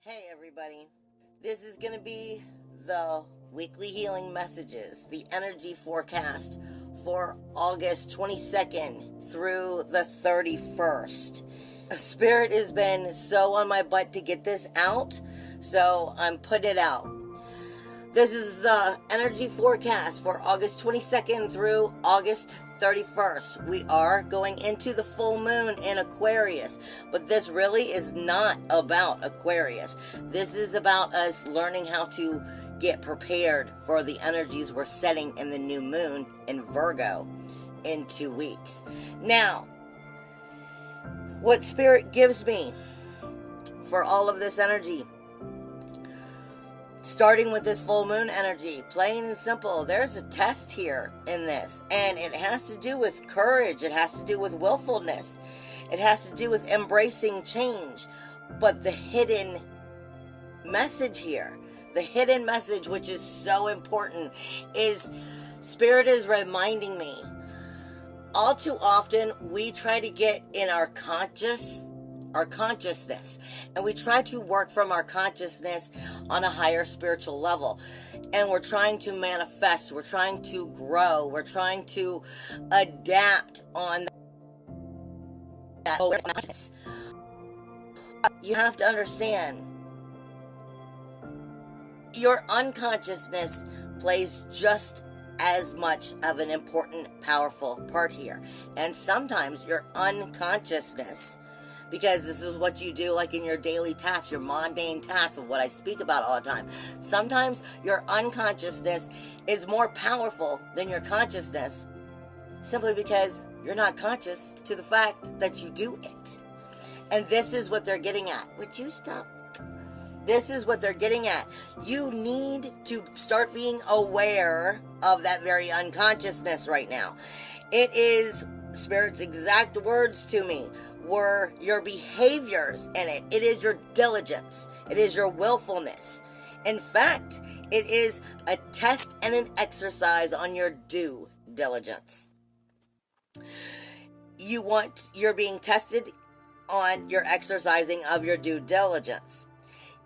Hey everybody, this is going to be the weekly healing messages, the energy forecast for August 22nd through the 31st. Spirit has been so on my butt to get this out, so I'm putting it out. This is the energy forecast for August 22nd through August 31st. We are going into the full moon in Aquarius, but this really is not about Aquarius. This is about us learning how to get prepared for the energies we're setting in the new moon in Virgo in 2 weeks. Now, what Spirit gives me for all of this energy, starting with this full moon energy, plain and simple, there's a test here in this, and it has to do with courage, it has to do with willfulness, it has to do with embracing change. But the hidden message here, the hidden message, which is so important, is Spirit is reminding me, all too often we try to get in our consciousness, and we try to work from our consciousness on a higher spiritual level, and we're trying to manifest, we're trying to grow, we're trying to adapt on that awareness. You have to understand, your unconsciousness plays just as much of an important, powerful part here. And sometimes your unconsciousness, because this is what you do like in your daily tasks, your mundane tasks of what I speak about all the time. Sometimes your unconsciousness is more powerful than your consciousness, simply because you're not conscious to the fact that you do it. And this is what they're getting at. Would you stop? This is what they're getting at. You need to start being aware of that very unconsciousness right now. It is Spirit's exact words to me were your behaviors in it. It is your diligence. It is your willfulness. In fact, it is a test and an exercise on your due diligence. You're being tested on your exercising of your due diligence.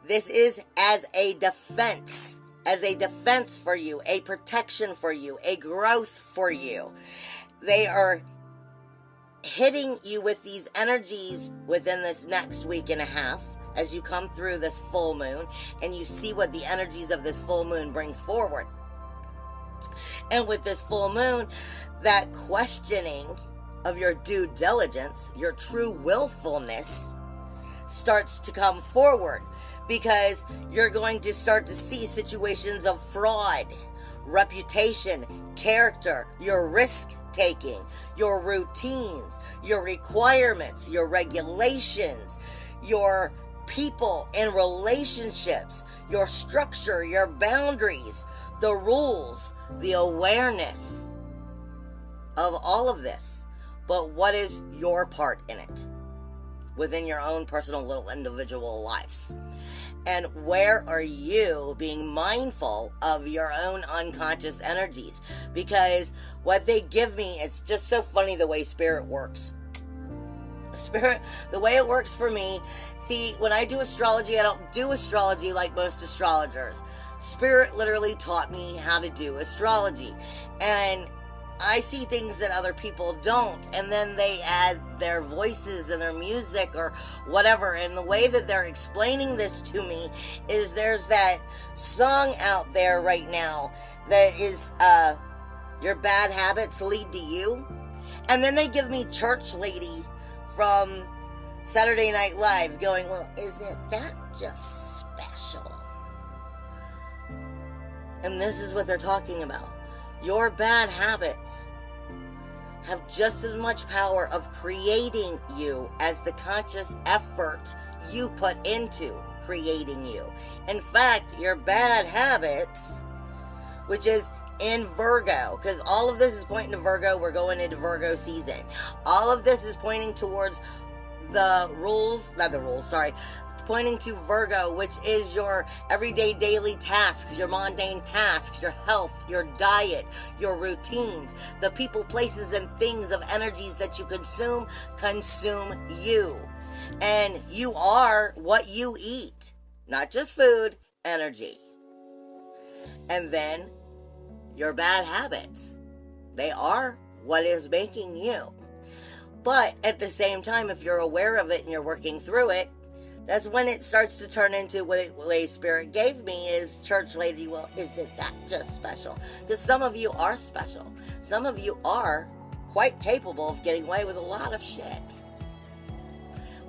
This is as a defense for you, a protection for you, a growth for you. They are hitting you with these energies within this next week and a half as you come through this full moon and you see what the energies of this full moon brings forward. And with this full moon, that questioning of your due diligence, your true willfulness, starts to come forward, because you're going to start to see situations of fraud, reputation, character, your risk-taking, your routines, your requirements, your regulations, your people and relationships, your structure, your boundaries, the rules, the awareness of all of this. But what is your part in it within your own personal little individual lives? And where are you being mindful of your own unconscious energies? Because what they give me, it's just so funny the way Spirit works. Spirit, the way it works for me, see, when I do astrology, I don't do astrology like most astrologers. Spirit literally taught me how to do astrology. And I see things that other people don't, and then they add their voices and their music or whatever. And the way that they're explaining this to me is there's that song out there right now that is your bad habits lead to you. And then they give me Church Lady from Saturday Night Live going, well, isn't that just special? And this is what they're talking about. Your bad habits have just as much power of creating you as the conscious effort you put into creating you. In fact, your bad habits, which is in Virgo, because all of this is pointing to Virgo, we're going into Virgo season. All of this is pointing towards pointing to Virgo, which is your everyday daily tasks, your mundane tasks, your health, your diet, your routines, the people, places, and things of energies that you consume you. And you are what you eat. not just food, energy. And then your bad habits. They are what is making you. But at the same time, if you're aware of it and you're working through it, that's when it starts to turn into what Spirit gave me is, church lady, well, isn't that just special? Because some of you are special. Some of you are quite capable of getting away with a lot of shit.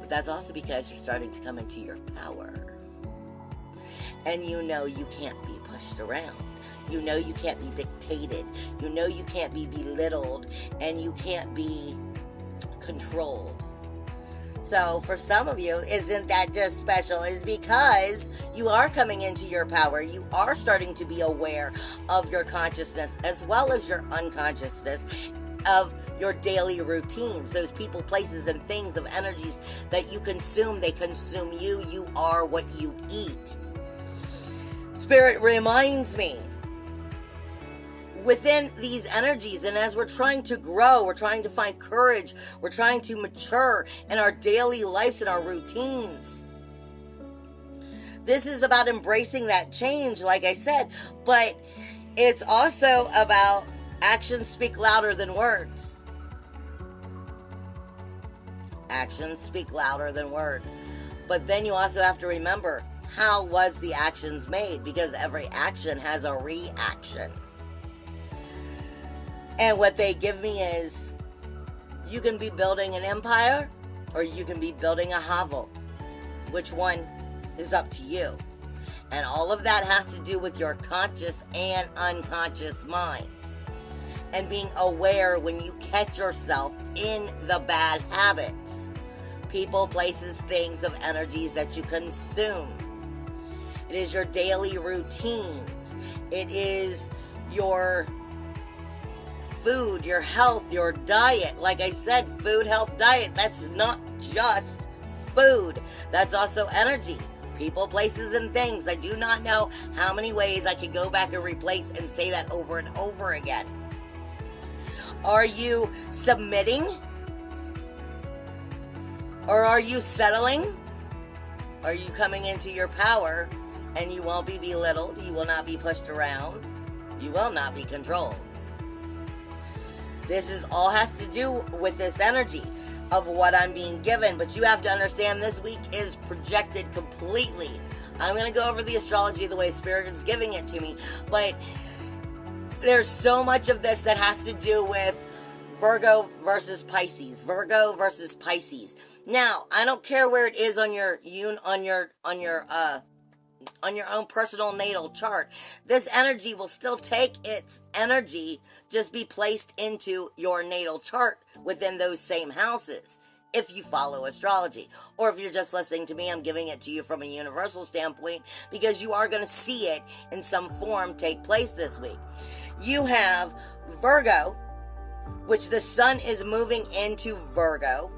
But that's also because you're starting to come into your power. And you know you can't be pushed around. You know you can't be dictated. You know you can't be belittled. And you can't be controlled. So for some of you, isn't that just special? Is because you are coming into your power. You are starting to be aware of your consciousness as well as your unconsciousness, of your daily routines, those people, places, and things of energies that you consume. They consume you. You are what you eat. Spirit reminds me, within these energies, and as we're trying to grow, we're trying to find courage, we're trying to mature in our daily lives and our routines. This is about embracing that change, like I said, but it's also about actions speak louder than words. Actions speak louder than words. But then you also have to remember, how was the actions made? Because every action has a reaction. And what they give me is, you can be building an empire or you can be building a hovel. Which one is up to you? And all of that has to do with your conscious and unconscious mind. And being aware when you catch yourself in the bad habits. People, places, things of energies that you consume. It is your daily routines. It is your food, your health, your diet. Like I said, food, health, diet. That's not just food. That's also energy. People, places, and things. I do not know how many ways I could go back and replace and say that over and over again. Are you submitting? Or are you settling? Are you coming into your power and you won't be belittled? You will not be pushed around. You will not be controlled. This is all has to do with this energy of what I'm being given. But you have to understand this week is projected completely. I'm going to go over the astrology the way Spirit is giving it to me. But there's so much of this that has to do with Virgo versus Pisces. Virgo versus Pisces. Now, I don't care where it is on your own personal natal chart. This energy will still take its energy, just be placed into your natal chart within those same houses, if you follow astrology. Or if you're just listening to me, I'm giving it to you from a universal standpoint, because you are going to see it in some form take place this week. You have Virgo, which the sun is moving into Virgo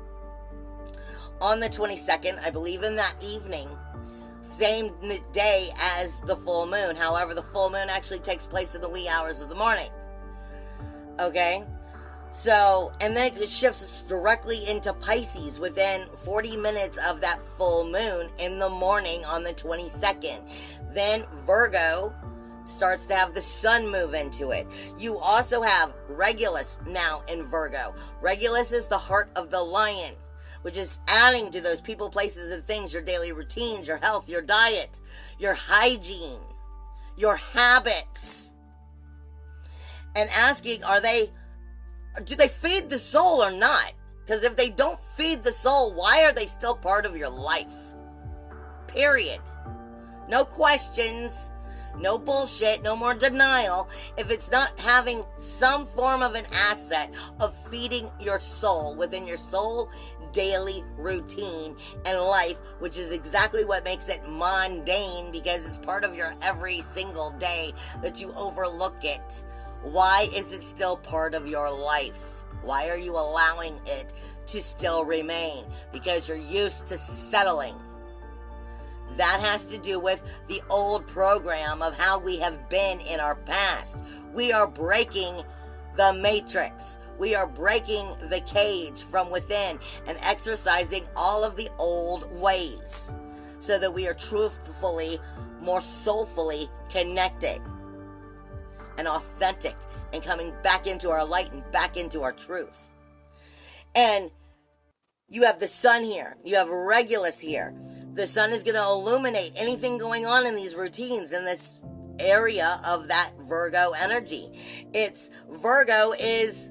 on the 22nd, I believe in that evening, same day as the full moon. However, the full moon actually takes place in the wee hours of the morning. Okay? So, and then it shifts directly into Pisces within 40 minutes of that full moon in the morning on the 22nd. Then Virgo starts to have the sun move into it. You also have Regulus now in Virgo. Regulus is the heart of the lion, which is adding to those people, places, and things, your daily routines, your health, your diet, your hygiene, your habits. And asking, do they feed the soul or not? Because if they don't feed the soul, why are they still part of your life? Period. No questions. No bullshit, no more denial. If it's not having some form of an asset of feeding your soul within your soul daily routine and life, which is exactly what makes it mundane, because it's part of your every single day that you overlook it. Why is it still part of your life? Why are you allowing it to still remain? Because you're used to settling. That has to do with the old program of how we have been in our past. We are breaking the matrix. We are breaking the cage from within and exercising all of the old ways. so that we are truthfully, more soulfully connected and authentic and coming back into our light and back into our truth. And you have the sun here. You have Regulus here. The sun is going to illuminate anything going on in these routines in this area of that Virgo energy. Virgo is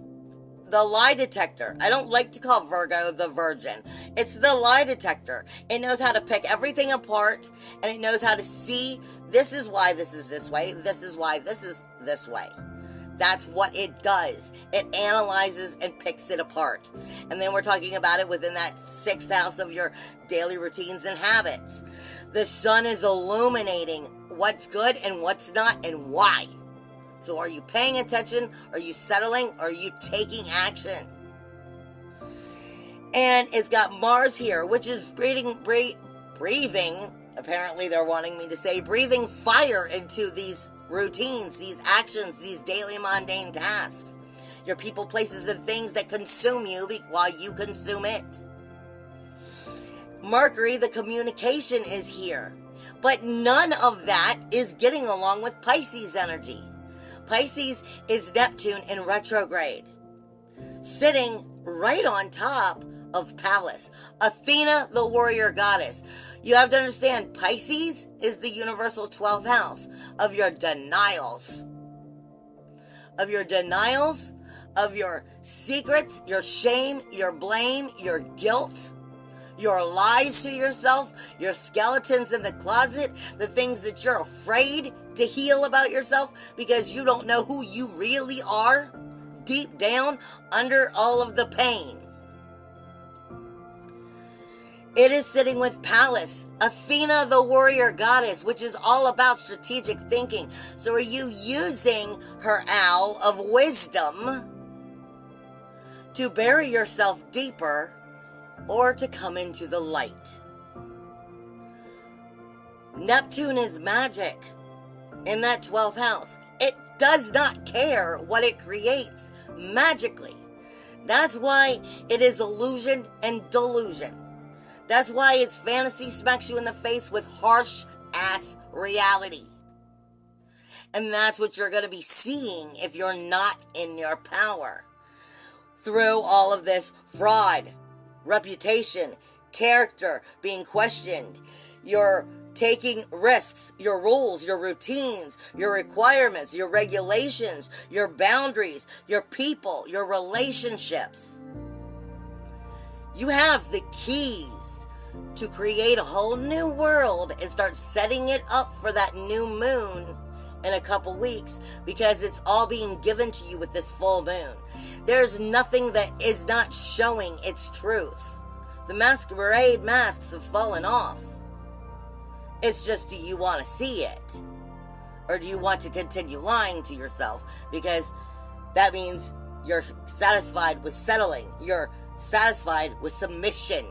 the lie detector. I don't like to call Virgo the virgin. It's the lie detector. It knows how to pick everything apart, and it knows how to see, this is why this is this way, this is why this is this way. That's what it does. It analyzes and picks it apart. And then we're talking about it within that 6th house of your daily routines and habits. The sun is illuminating what's good and what's not and why. So are you paying attention? Are you settling? Are you taking action? And it's got Mars here, which is breathing, apparently they're wanting me to say, breathing fire into these routines, these actions, these daily mundane tasks. Your people, places, and things that consume you while you consume it. Mercury, the communication, is here. But none of that is getting along with Pisces energy. Pisces is Neptune in retrograde, sitting right on top of Pallas. Athena, the warrior goddess. You have to understand, Pisces is the universal 12th house of your denials. Of your denials, of your secrets, your shame, your blame, your guilt, your lies to yourself, your skeletons in the closet, the things that you're afraid to heal about yourself because you don't know who you really are deep down under all of the pain. It is sitting with Pallas, Athena, the warrior goddess, which is all about strategic thinking. So are you using her owl of wisdom to bury yourself deeper or to come into the light? Neptune is magic in that 12th house. It does not care what it creates magically. That's why it is illusion and delusion. That's why its fantasy smacks you in the face with harsh-ass reality. And that's what you're going to be seeing if you're not in your power. Through all of this fraud, reputation, character being questioned, you're taking risks, your rules, your routines, your requirements, your regulations, your boundaries, your people, your relationships. You have the keys to create a whole new world and start setting it up for that new moon in a couple weeks, because it's all being given to you with this full moon. There's nothing that is not showing its truth. The masquerade masks have fallen off. It's just, do you want to see it? Or do you want to continue lying to yourself? Because that means you're satisfied with settling. You're satisfied with submission.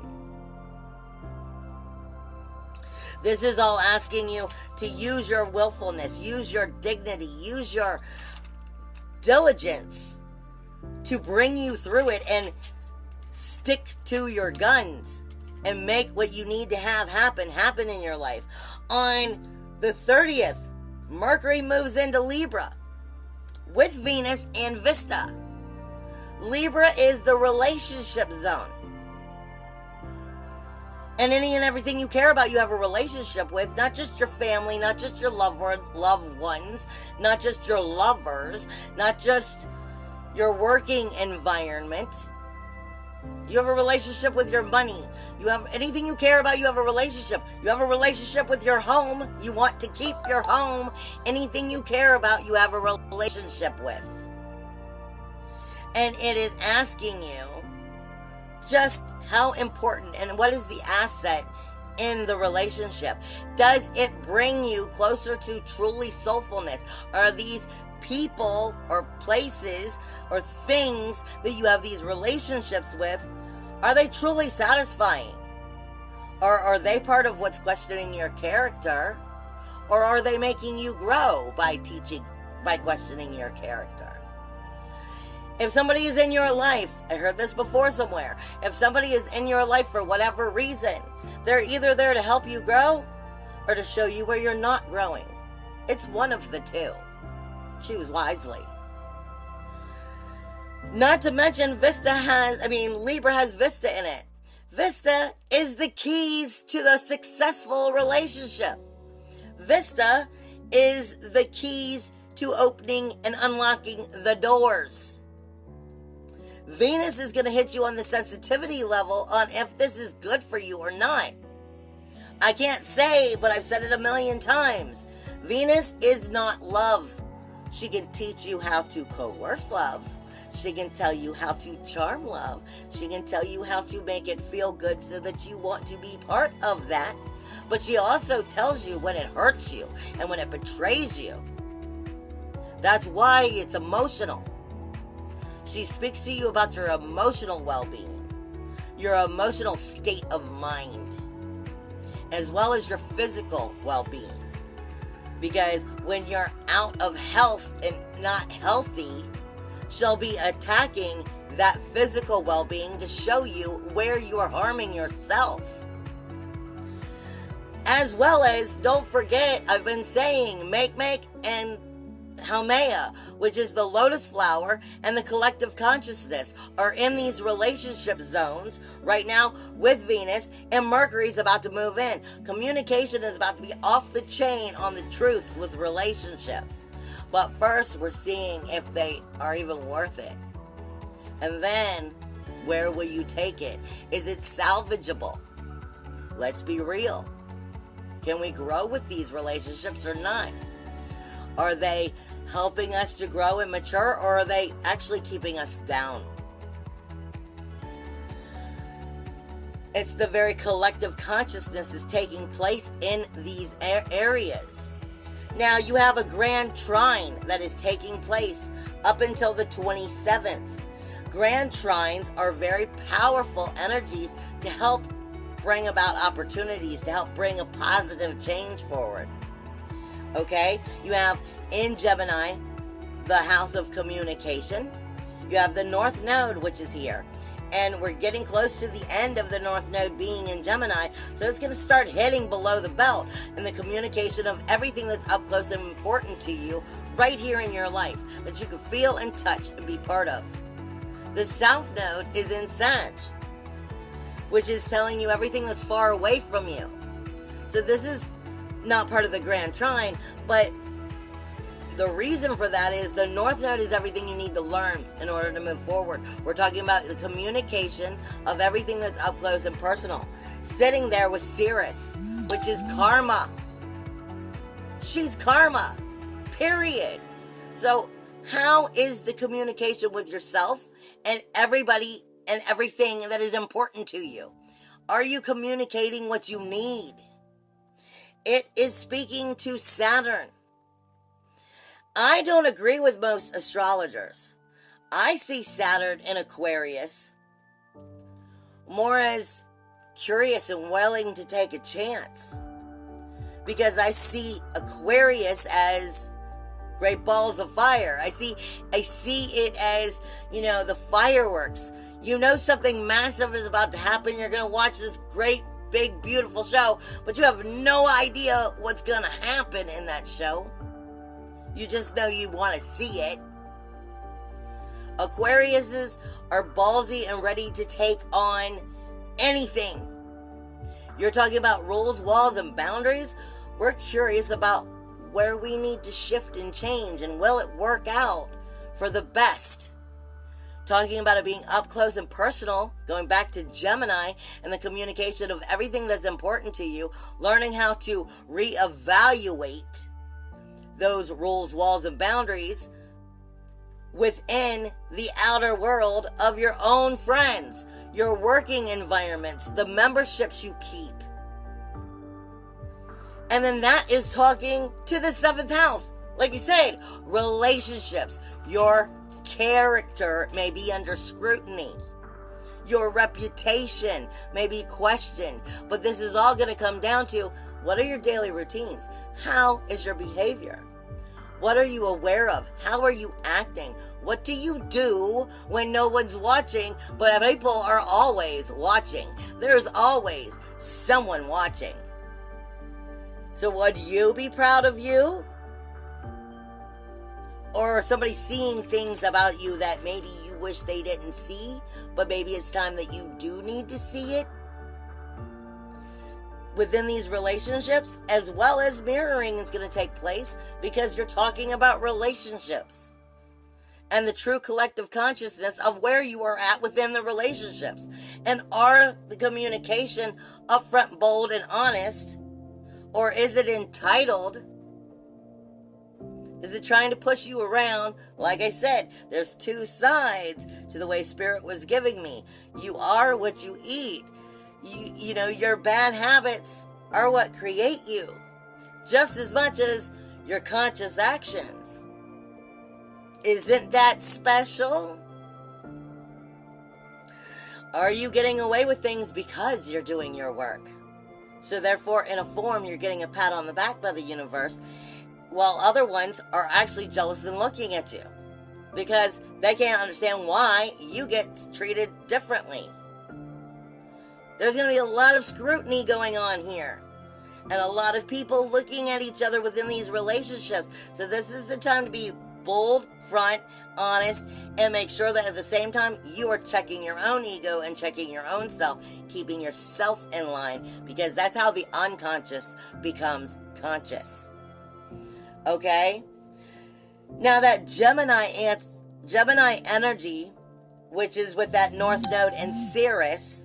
This is all asking you to use your willfulness, use your dignity, use your diligence to bring you through it and stick to your guns and make what you need to have happen in your life. On the 30th, Mercury moves into Libra with Venus and Vesta. Libra is the relationship zone. And any and everything you care about, you have a relationship with, not just your family, not just your loved ones, not just your lovers, not just your working environment. You have a relationship with your money. You have anything you care about, you have a relationship. You have a relationship with your home. You want to keep your home. Anything you care about, you have a relationship with. And it is asking you just how important and what is the asset in the relationship. Does it bring you closer to truly soulfulness? Are these people or places or things that you have these relationships with, are they truly satisfying? Or are they part of what's questioning your character? Or are they making you grow by questioning your character? If somebody is in your life, I heard this before somewhere, if somebody is in your life for whatever reason, they're either there to help you grow or to show you where you're not growing. It's one of the two. Choose wisely. Not to mention Libra has Vista in it. Vista is the keys to the successful relationship. Vista is the keys to opening and unlocking the doors. Venus is going to hit you on the sensitivity level on if this is good for you or not. I can't say, but I've said it a million times. Venus is not love. She can teach you how to coerce love. She can tell you how to charm love. She can tell you how to make it feel good so that you want to be part of that. But she also tells you when it hurts you and when it betrays you. That's why it's emotional. She speaks to you about your emotional well-being, your emotional state of mind, as well as your physical well-being. Because when you're out of health and not healthy, she'll be attacking that physical well-being to show you where you are harming yourself. As well as, don't forget, I've been saying, make, and Haumea, which is the lotus flower and the collective consciousness, are in these relationship zones right now with Venus, and Mercury's about to move in. Communication is about to be off the chain on the truths with relationships. But first, we're seeing if they are even worth it. And then, where will you take it? Is it salvageable? Let's be real. Can we grow with these relationships or not? Are they helping us to grow and mature, or are they actually keeping us down? It's the very collective consciousness is taking place in these areas. Now, you have a grand trine that is taking place up until the 27th. Grand trines are very powerful energies to help bring about opportunities, to help bring a positive change forward. Okay? You have in Gemini, the house of communication. You have the North Node, which is here. And we're getting close to the end of the North Node being in Gemini, so it's going to start hitting below the belt in the communication of everything that's up close and important to you right here in your life that you can feel and touch and be part of. The South Node is in Sag, which is telling you everything that's far away from you. So this is not part of the Grand Trine, but the reason for that is the North Node is everything you need to learn in order to move forward. We're talking about the communication of everything that's up close and personal. Sitting there with Ceres, which is karma. She's karma, period. So how is the communication with yourself and everybody and everything that is important to you? Are you communicating what you need? It is speaking to Saturn. I don't agree with most astrologers. I see Saturn in Aquarius more as curious and willing to take a chance. Because I see Aquarius as great balls of fire. I see it as, the fireworks. You know something massive is about to happen. You're going to watch this great, big, beautiful show, but you have no idea what's going to happen in that show. You just know you want to see it. Aquariuses are ballsy and ready to take on anything. You're talking about rules, walls, and boundaries. We're curious about where we need to shift and change, and will it work out for the best? Talking about it being up close and personal, going back to Gemini and the communication of everything that's important to you, learning how to reevaluate those rules, walls, and boundaries within the outer world of your own friends, your working environments, the memberships you keep. And then that is talking to the 7th house. Like you said, relationships. Your character may be under scrutiny. Your reputation may be questioned. But this is all going to come down to, what are your daily routines? How is your behavior? What are you aware of? How are you acting? What do you do when no one's watching, but people are always watching? There's always someone watching. So would you be proud of you? Or somebody seeing things about you that maybe you wish they didn't see, but maybe it's time that you do need to see it? Within these relationships, as well as mirroring is going to take place, because you're talking about relationships and the true collective consciousness of where you are at within the relationships. And are the communication upfront, bold, and honest? Or is it entitled? Is it trying to push you around? Like I said, there's two sides to the way Spirit was giving me. You are what you eat. You know, your bad habits are what create you, just as much as your conscious actions. Isn't that special? Are you getting away with things because you're doing your work? So therefore, in a form, you're getting a pat on the back by the universe, while other ones are actually jealous and looking at you because they can't understand why you get treated differently. There's going to be a lot of scrutiny going on here, and a lot of people looking at each other within these relationships. So this is the time to be bold, front, honest, and make sure that at the same time you are checking your own ego and checking your own self, keeping yourself in line, because that's how the unconscious becomes conscious. Okay? Now that Gemini energy, which is with that North Node in Sirius,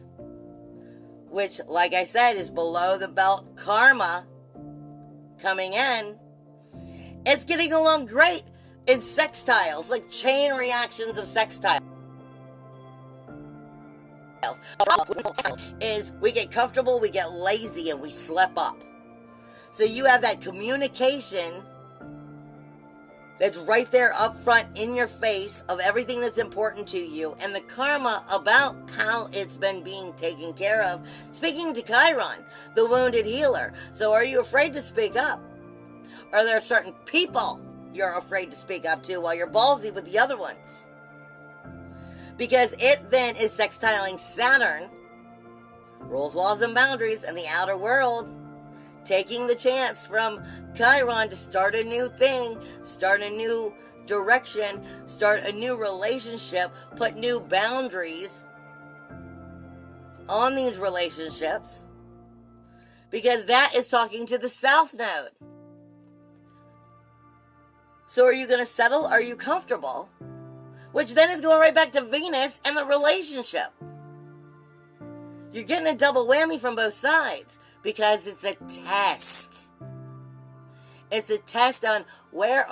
which, like I said, is below the belt karma coming in, it's getting along great in sextiles, like chain reactions of sextiles. Is we get comfortable, we get lazy, and we slip up. So you have that communication that's right there up front in your face of everything that's important to you, and the karma about how it's been being taken care of. Speaking to Chiron, the wounded healer. So are you afraid to speak up? Are there certain people you're afraid to speak up to while you're ballsy with the other ones? Because it then is sextiling Saturn, rules, laws, and boundaries in the outer world, taking the chance from Chiron to start a new thing, start a new direction, start a new relationship, put new boundaries on these relationships, because that is talking to the South Node. So are you going to settle? Are you comfortable? Which then is going right back to Venus and the relationship. You're getting a double whammy from both sides, because it's a test. It's a test on where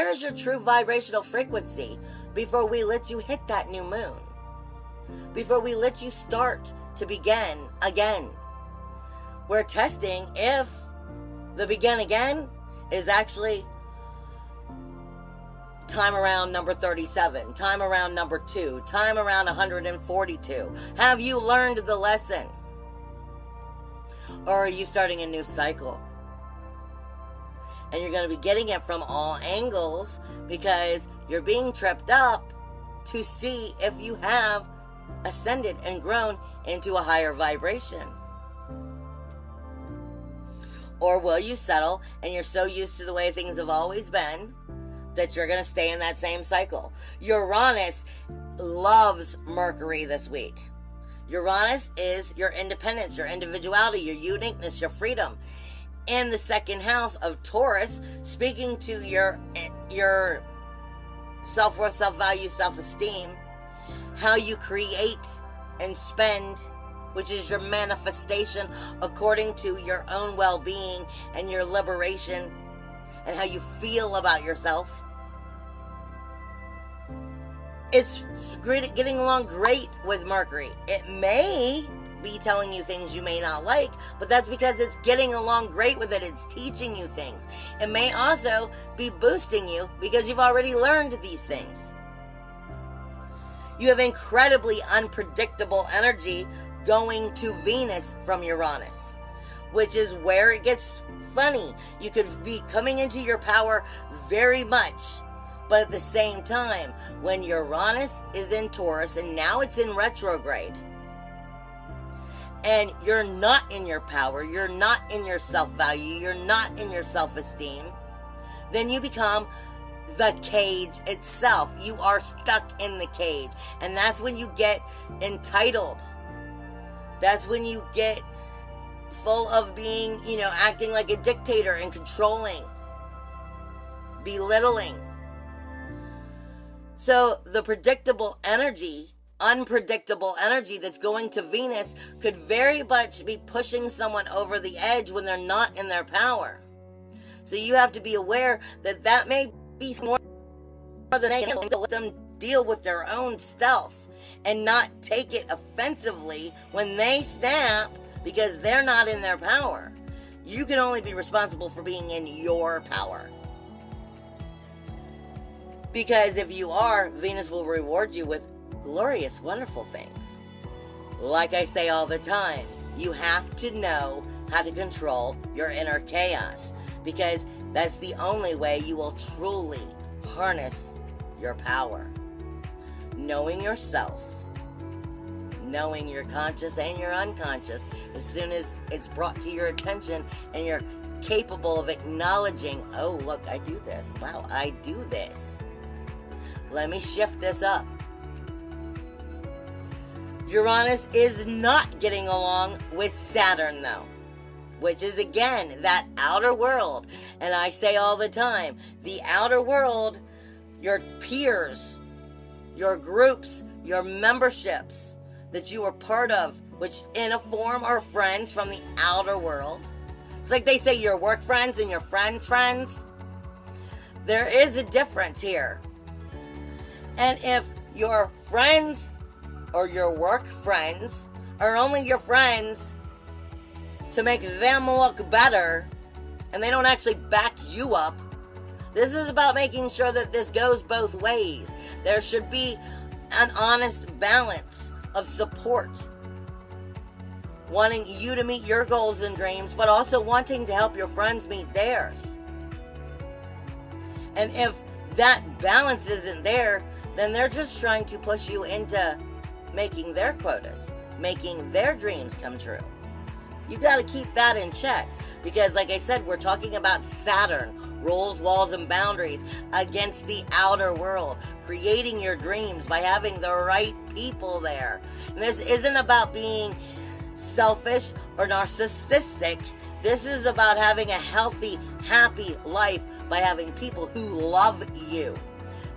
is your true vibrational frequency before we let you hit that new moon. Before we let you start to begin again. We're testing if the begin again is actually time around number 37, time around number 2, time around 142. Have you learned the lesson? Or are you starting a new cycle? And you're going to be getting it from all angles, because you're being tripped up to see if you have ascended and grown into a higher vibration. Or will you settle and you're so used to the way things have always been that you're going to stay in that same cycle? Uranus loves Mercury this week. Uranus is your independence, your individuality, your uniqueness, your freedom. In the second house of Taurus, speaking to your self-worth, self-value, self-esteem, how you create and spend, which is your manifestation according to your own well-being and your liberation, and how you feel about yourself. It's getting along great with Mercury. It may be telling you things you may not like, but that's because it's getting along great with it. It's teaching you things. It may also be boosting you because you've already learned these things. You have incredibly unpredictable energy going to Venus from Uranus, which is where it gets funny. You could be coming into your power very much. But at the same time, when Uranus is in Taurus and now it's in retrograde, and you're not in your power, you're not in your self-value, you're not in your self-esteem, then you become the cage itself. You are stuck in the cage. And that's when you get entitled. That's when you get full of being, acting like a dictator and controlling, belittling. So the unpredictable energy that's going to Venus could very much be pushing someone over the edge when they're not in their power. So you have to be aware that may be more than they can. Let them deal with their own stuff and not take it offensively when they snap because they're not in their power. You can only be responsible for being in your power. Because if you are, Venus will reward you with glorious, wonderful things. Like I say all the time, you have to know how to control your inner chaos, because that's the only way you will truly harness your power. Knowing yourself, knowing your conscious and your unconscious, as soon as it's brought to your attention and you're capable of acknowledging, oh, look, I do this. Wow, I do this. Let me shift this up. Uranus is not getting along with Saturn, though, which is, again, that outer world. And I say all the time, the outer world, your peers, your groups, your memberships that you are part of, which in a form are friends from the outer world. It's like they say your work friends and your friends' friends. There is a difference here. And if your friends or your work friends are only your friends to make them look better, and they don't actually back you up, this is about making sure that this goes both ways. There should be an honest balance of support. Wanting you to meet your goals and dreams, but also wanting to help your friends meet theirs. And if that balance isn't there, then they're just trying to push you into making their quotas, making their dreams come true. You got to keep that in check, because like I said, we're talking about Saturn, rules, walls, and boundaries against the outer world, creating your dreams by having the right people there. And this isn't about being selfish or narcissistic. This is about having a healthy, happy life by having people who love you.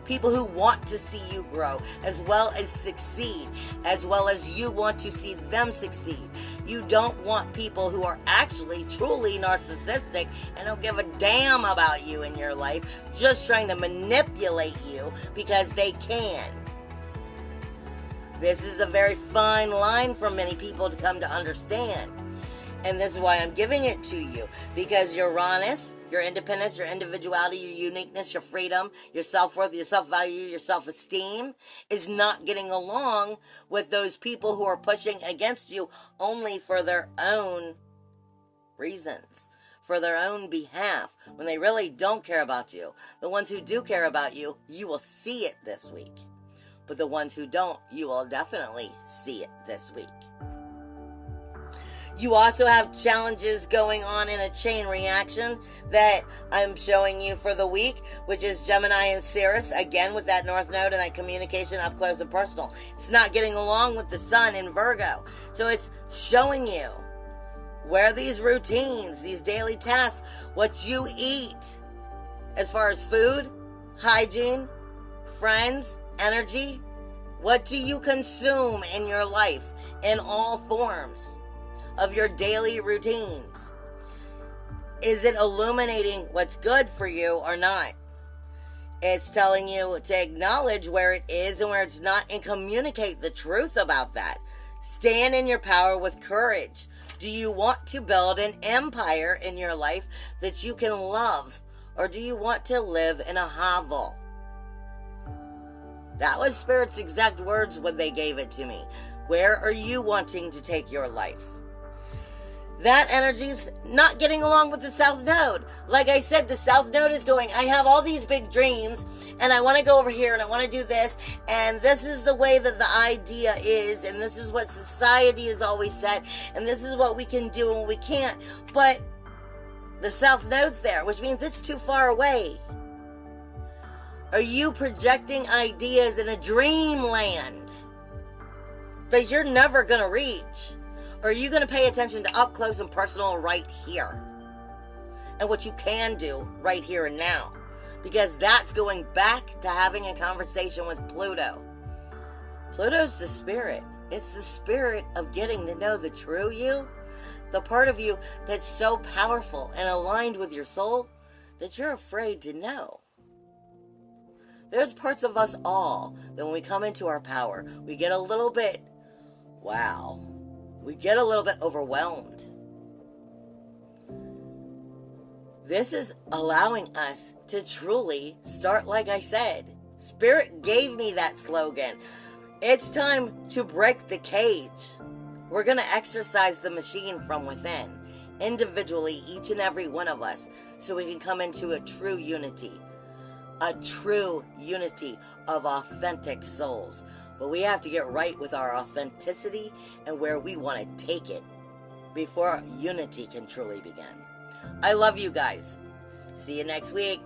People who want to see you grow, as well as succeed, as well as you want to see them succeed. You don't want people who are actually truly narcissistic and don't give a damn about you in your life, just trying to manipulate you because they can. This is a very fine line for many people to come to understand. And this is why I'm giving it to you, because Uranus, your independence, your individuality, your uniqueness, your freedom, your self-worth, your self-value, your self-esteem is not getting along with those people who are pushing against you only for their own reasons, for their own behalf, when they really don't care about you. The ones who do care about you, you will see it this week. But the ones who don't, you will definitely see it this week. You also have challenges going on in a chain reaction that I'm showing you for the week, which is Gemini and Sirius, again with that North Node and that communication up close and personal. It's not getting along with the Sun in Virgo. So it's showing you where these routines, these daily tasks, what you eat, as far as food, hygiene, friends, energy, what do you consume in your life in all forms of your daily routines? Is it illuminating what's good for you or not? It's telling you to acknowledge where it is and where it's not, and communicate the truth about that. Stand in your power with courage. Do you want to build an empire in your life that you can love, or do you want to live in a hovel? That was Spirit's exact words when they gave it to me. Where are you wanting to take your life? that energy's not getting along with the South Node. Like I said, the South Node is going, I have all these big dreams, and I want to go over here, and I want to do this, and this is the way that the idea is, and this is what society has always said, and this is what we can do and what we can't. But the South Node's there, which means it's too far away. Are you projecting ideas in a dreamland that you're never going to reach? Or are you going to pay attention to up close and personal right here? And what you can do right here and now? Because that's going back to having a conversation with Pluto. Pluto's the spirit. It's the spirit of getting to know the true you. The part of you that's so powerful and aligned with your soul that you're afraid to know. There's parts of us all that when we come into our power, we get a little bit, wow, we get a little bit overwhelmed. This is allowing us to truly start, like I said. Spirit gave me that slogan. It's time to break the cage. We're going to exercise the machine from within, individually, each and every one of us, so we can come into a true unity. A true unity of authentic souls. But we have to get right with our authenticity and where we want to take it before unity can truly begin. I love you guys. See you next week.